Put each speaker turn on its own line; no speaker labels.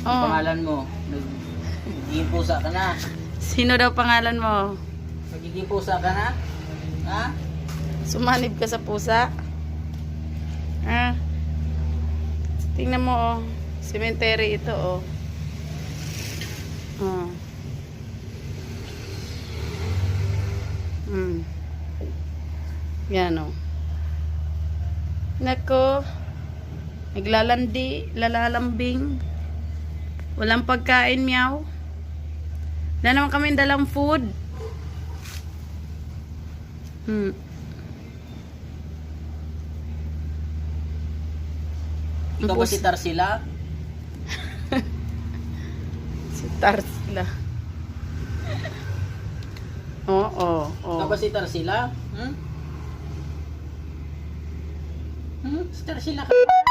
Oh.
Pangalan mo. Nagiging pusa ka na.
Sino daw pangalan mo?
Nagiging pusa ka na? Ha?
Sumanib ka sa pusa? Ha? Tingnan mo, oh. Cemetery ito, oh. Oh. Yan, oh. Nako. Lalalambing. Walang pagkain, meow. Wala naman kami dalang food.
Ikaw ba si Tarsila?
Si Tarsila. Oo.
Ikaw ba si Tarsila? Si Tarsila ka ba?